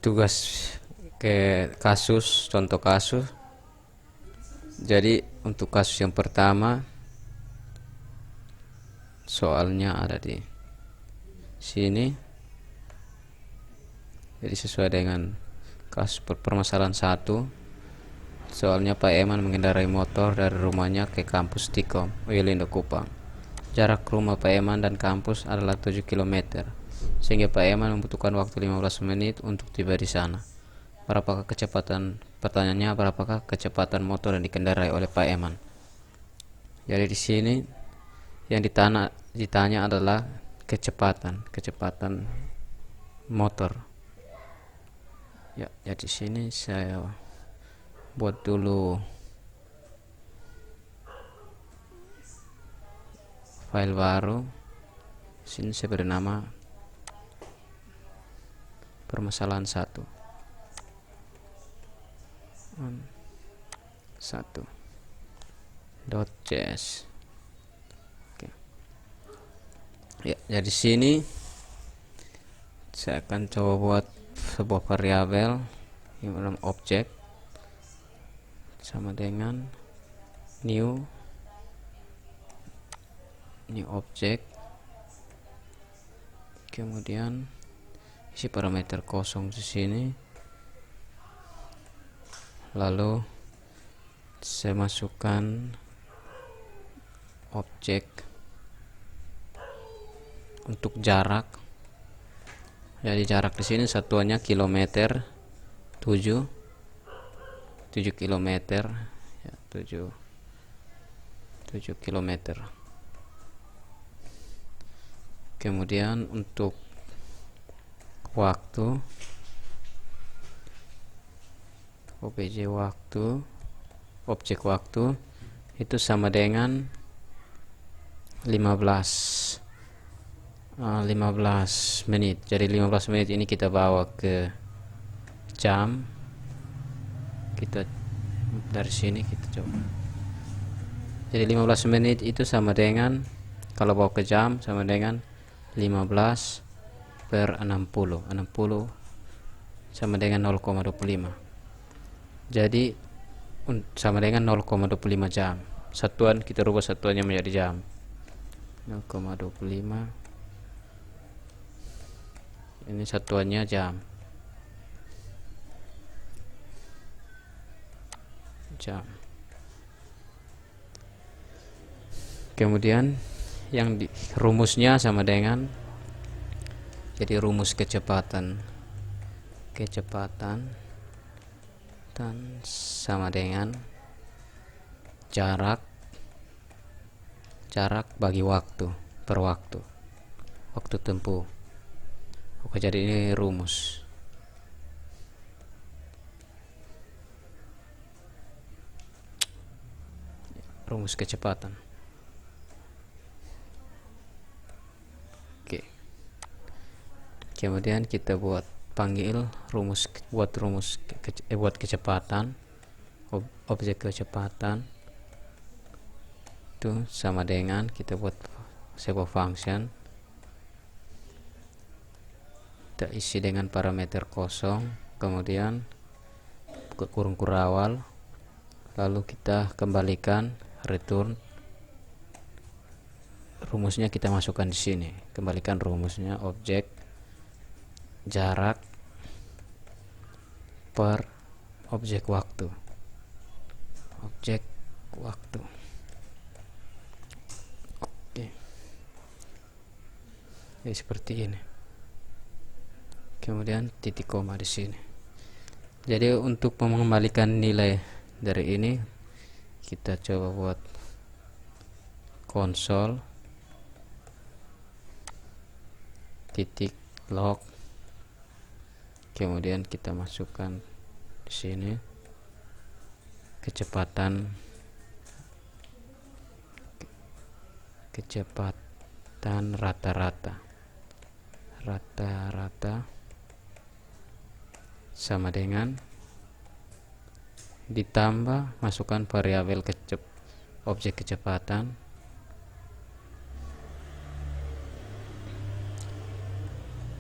tugas ke kasus, contoh kasus. Jadi untuk kasus yang pertama, soalnya ada di sini. Jadi sesuai dengan kasus permasalahan satu, soalnya Pak Eman mengendarai motor dari rumahnya ke kampus Tikom, Wilindo Kupang. Jarak rumah Pak Eman dan kampus adalah 7 km, sehingga Pak Eman membutuhkan waktu 15 menit untuk tiba di sana. Pertanyaannya, berapakah kecepatan motor yang dikendarai oleh Pak Eman? Jadi di sini yang ditanya adalah kecepatan motor. Ya, jadi sini saya buat dulu file baru. Sini saya beri nama permasalahan satu. .js. Oke. Ya, jadi sini saya akan coba buat sebuah variabel yang dalam objek sama dengan new object, kemudian isi parameter kosong di sini, lalu saya masukkan objek untuk jarak. Jadi jarak di sini satuannya kilometer, 7 kilometer ya, 7 kilometer. Kemudian untuk waktu, objek waktu itu sama dengan 15 menit. Jadi 15 menit ini kita bawa ke jam. Kita dari sini kita coba. Jadi 15 menit itu sama dengan, kalau bawa ke jam, sama dengan 15 per 60 sama dengan 0,25. Jadi sama dengan 0,25 jam. Satuan kita rubah satuannya menjadi jam. 0,25, ini satuannya jam. Kemudian yang rumusnya sama dengan, jadi rumus kecepatan dan sama dengan jarak bagi waktu per waktu tempuh. Oke, jadi ini rumus. Rumus kecepatan. Oke. Kemudian kita buat buat kecepatan, objek kecepatan itu sama dengan, kita buat sebuah function, kita isi dengan parameter kosong, kemudian kurung kurawal, lalu kita kembalikan return. Rumusnya kita masukkan di sini. Kembalikan rumusnya, objek jarak per objek waktu. Oke. Jadi seperti ini. Kemudian titik koma di sini. Jadi untuk mengembalikan nilai dari ini, kita coba buat konsol titik log, kemudian kita masukkan di sini kecepatan rata-rata sama dengan, ditambah masukkan variabel objek kecepatan,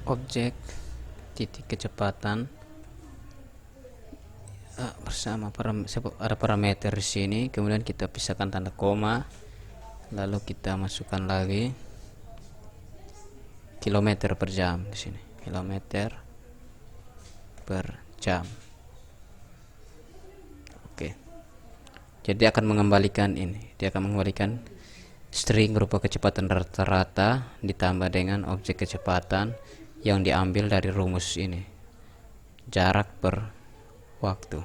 objek titik kecepatan bersama ada parameter di sini, kemudian kita pisahkan tanda koma, lalu kita masukkan lagi kilometer per jam di sini, kilometer per jam. Oke, jadi akan mengembalikan ini, dia akan mengembalikan string berupa kecepatan rata-rata ditambah dengan objek kecepatan yang diambil dari rumus ini, jarak per waktu,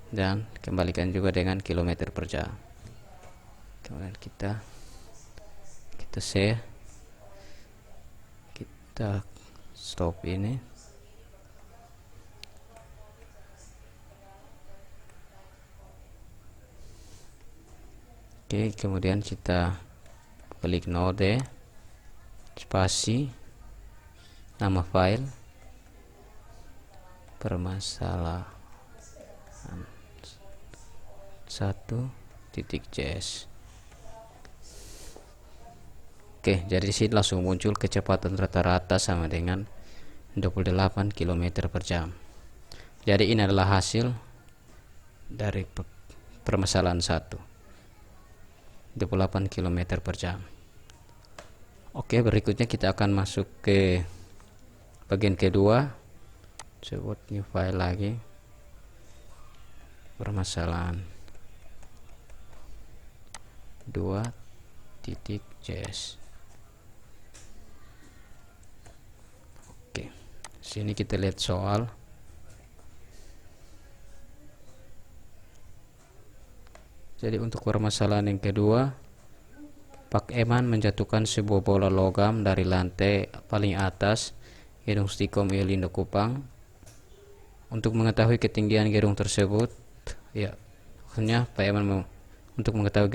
dan kembalikan juga dengan kilometer per jam. Kemudian kita save, kita stop ini. Oke, kemudian kita klik node, spasi, nama file, permasalahan 1.js. Oke, jadi di sini langsung muncul kecepatan rata-rata sama dengan 28 km per jam. Jadi ini adalah hasil dari permasalahan 1, 28 km per jam. Oke, berikutnya kita akan masuk ke bagian kedua. Coba new file lagi, permasalahan 2.js. Oke, sini kita lihat soal. Jadi untuk permasalahan yang kedua, Pak Eman menjatuhkan sebuah bola logam dari lantai paling atas gedung Stikom Lindo Kupang. Untuk mengetahui ketinggian gedung tersebut, ya, maksudnya Pak Eman mau untuk mengetahui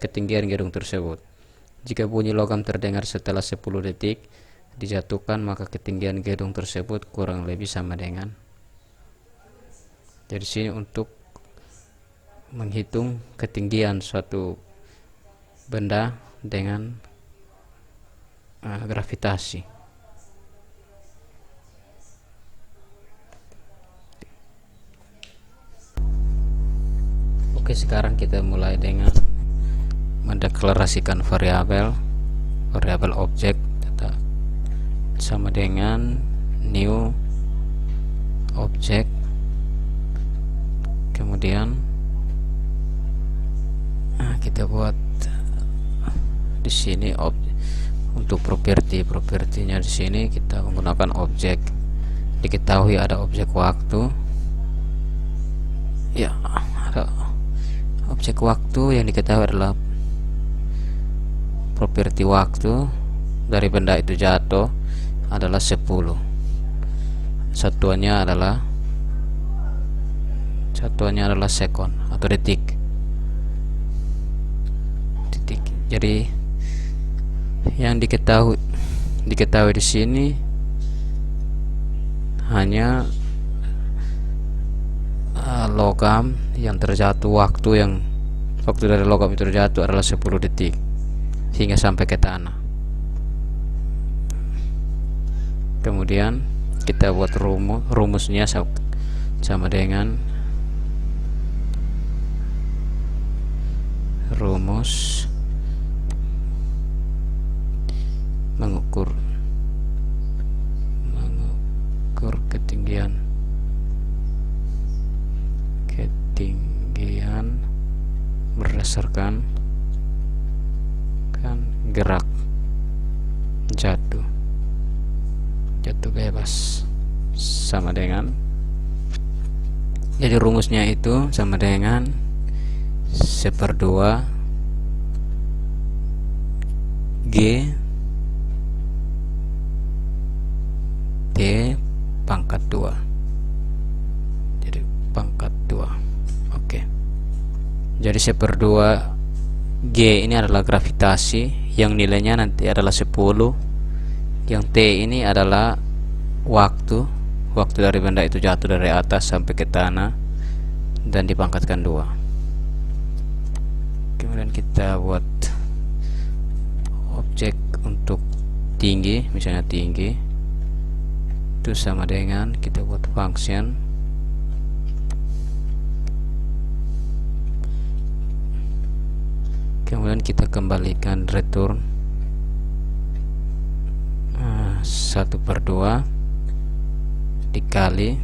ketinggian gedung tersebut. Jika bunyi logam terdengar setelah 10 detik dijatuhkan, maka ketinggian gedung tersebut kurang lebih sama dengan. Jadi sini untuk menghitung ketinggian suatu benda dengan gravitasi. Oke, sekarang kita mulai dengan mendeklarasikan variabel objek data sama dengan new object, kemudian kita buat di sini untuk propertinya di sini kita menggunakan objek. Diketahui ada objek waktu, ya, ada objek waktu yang diketahui adalah properti waktu dari benda itu jatuh adalah 10. Satuannya adalah sekon atau detik. Jadi yang diketahui di sini hanya logam yang terjatuh, waktu dari logam itu terjatuh adalah 10 detik hingga sampai ke tanah. Kemudian kita buat rumusnya sama dengan rumus mengukur ketinggian berdasarkan gerak jatuh bebas sama dengan, jadi rumusnya itu sama dengan 1/2 G T pangkat 2, jadi pangkat 2. Oke, jadi 1/2 G ini adalah gravitasi yang nilainya nanti adalah 10, yang T ini adalah waktu dari benda itu jatuh dari atas sampai ke tanah dan dipangkatkan 2. Kemudian kita buat objek untuk tinggi, misalnya tinggi itu sama dengan kita buat function kemudian kita kembalikan return 1/2 dikali,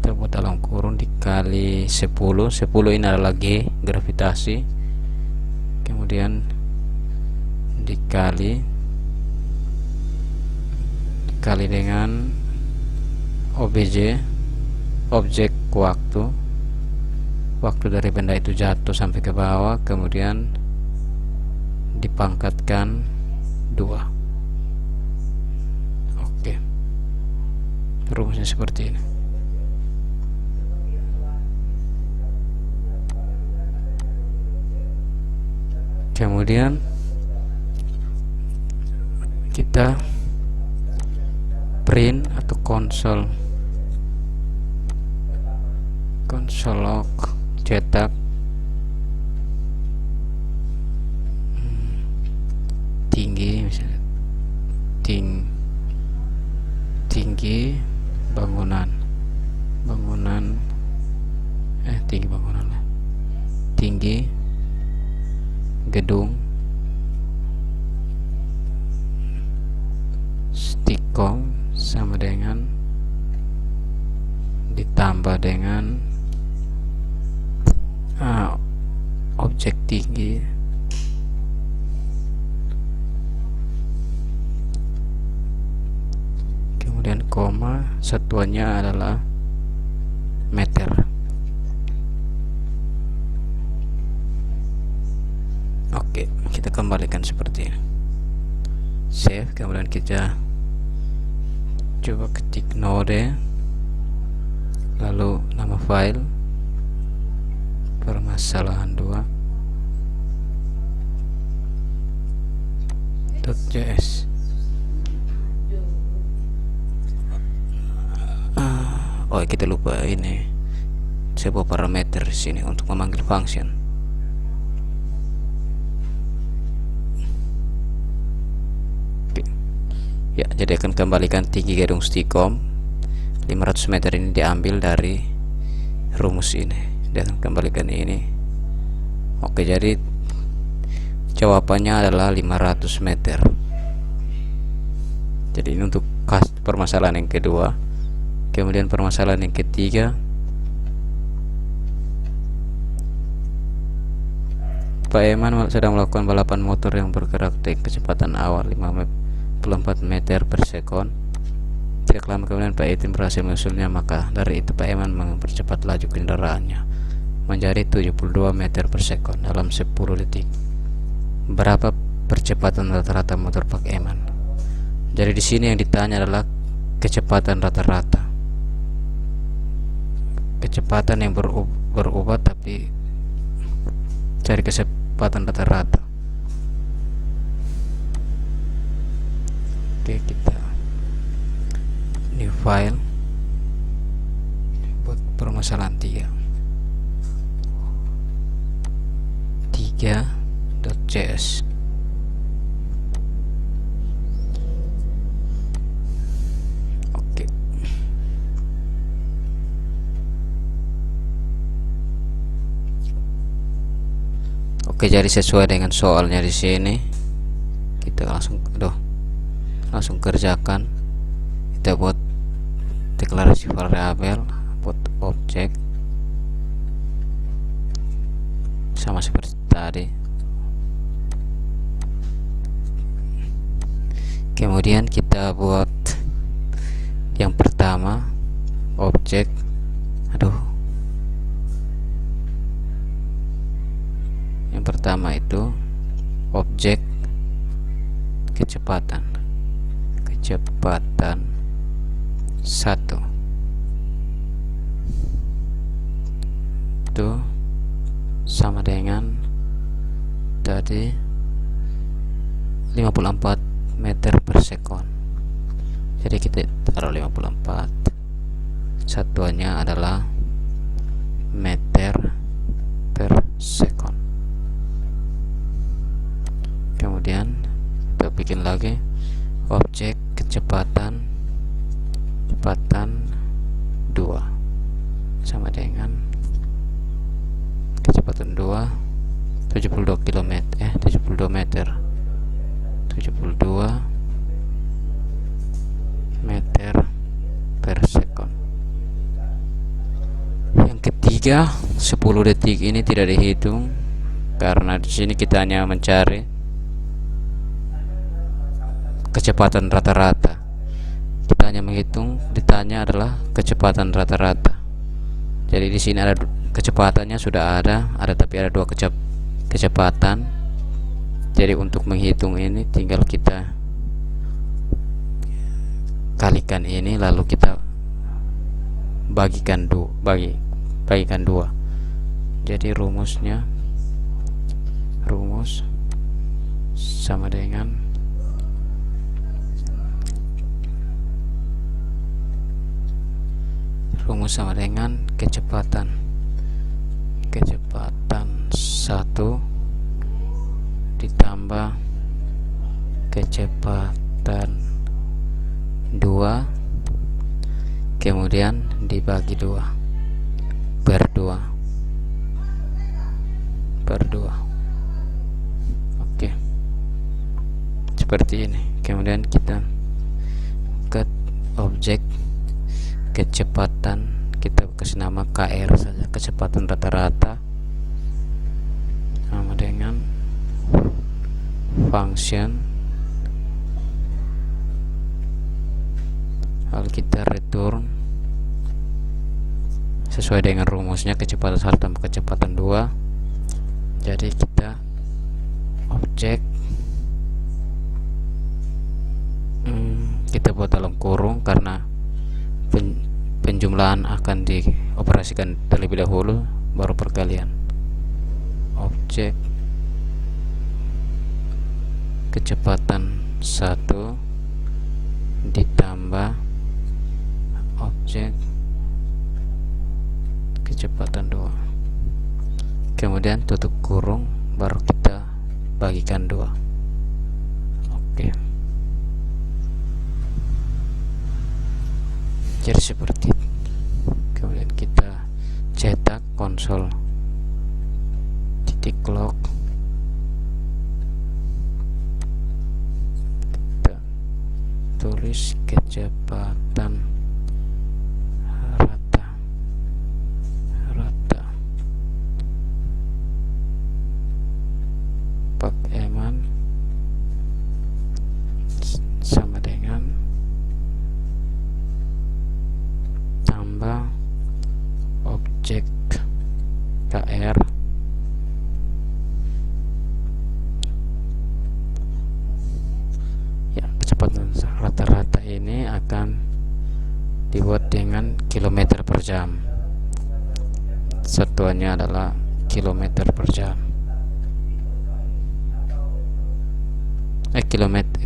kita buat dalam kurung, dikali 10 ini adalah G, gravitasi, kemudian dikali dengan OBJ, objek waktu dari benda itu jatuh sampai ke bawah, kemudian dipangkatkan 2. Oke, rumusnya seperti ini. Kemudian kita print atau konsol log cetak tinggi, misalnya tinggi bangunan tinggi gedung Stikom sama dengan ditambah dengan objek tinggi kemudian koma, satuannya adalah meter. Oke, kita kembalikan seperti ini, save, kemudian kita coba ketik node, lalu nama file permasalahan 2.js. Oh, kita lupa ini sebuah parameter di sini untuk memanggil function. Ya, jadi akan kembalikan tinggi gedung Stikom 500 meter ini diambil dari rumus ini dan kembalikan ini. Oke, jadi jawabannya adalah 500 meter. Jadi ini untuk permasalahan yang kedua. Kemudian permasalahan yang ketiga, Pak Eman sedang melakukan balapan motor yang bergerak dengan kecepatan awal 54 meter per sekon. Tidak lama kemudian Pak Etim berhasil menyusulnya, maka dari itu Pak Eman mempercepat laju kendaraannya menjadi 72 meter per sekon dalam 10 detik. Berapa percepatan rata-rata motor Pak Eman? Jadi di sini yang ditanya adalah kecepatan rata-rata. Kecepatan yang berubah tapi cari kecepatan rata-rata. Oke, kita new file buat permasalahan 3.js. Oke. Oke, jadi sesuai dengan soalnya di sini kita langsung kerjakan. Kita buat deklarasi variabel, buat objek sama seperti tadi. Kemudian kita buat yang pertama objek, yang pertama itu objek kecepatan 1 itu sama dengan tadi 54 meter per sekon. Jadi kita taruh 54, satuannya adalah meter per sekon. Kemudian kita bikin lagi objek kecepatan 2 sama dengan kecepatan 2 3 10 detik ini tidak dihitung karena di sini kita hanya mencari kecepatan rata-rata. Kita hanya menghitung, ditanya adalah kecepatan rata-rata. Jadi di sini ada kecepatannya sudah ada tapi ada dua kecepatan. Jadi untuk menghitung ini tinggal kita kalikan ini, lalu kita bagikan dua. Jadi rumus sama dengan kecepatan 1 ditambah kecepatan 2 kemudian dibagi 2 per 2. Oke, seperti ini. Kemudian kita ke objek kecepatan, kita kasih nama KR saja, kecepatan rata-rata, sama dengan function, lalu kita return sesuai dengan rumusnya kecepatan 1 tambah kecepatan 2. Jadi kita objek kita buat dalam kurung karena penjumlahan akan dioperasikan terlebih dahulu baru perkalian. Objek kecepatan 1 ditambah objek kecepatan 2, kemudian tutup kurung, baru kita bagikan 2. Oke, jadi seperti itu. Kemudian kita cetak konsol titik log, kita tulis kecepatan rata Pak Eman sama dengan tambah objek KR ya. Kecepatan rata-rata ini akan dibuat dengan kilometer per jam, satuannya adalah kilometer per jam,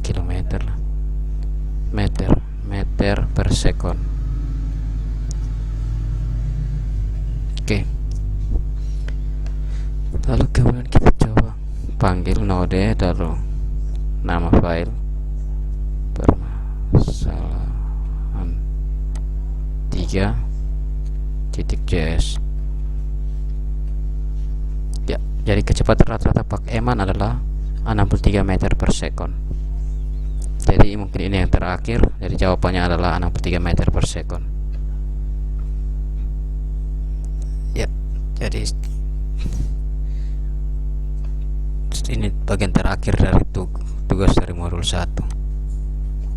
kilometer lah, meter per sekon. Oke, lalu kemudian kita coba panggil node, lalu nama file permasalahan 3.js. Ya, jadi kecepatan rata-rata Pak Eman adalah 63 meter per sekon. Jadi mungkin ini yang terakhir. Jadi jawabannya adalah 63 meter per sekon. Ya, jadi ini bagian terakhir dari tugas dari modul 1.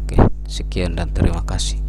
Oke, sekian dan terima kasih.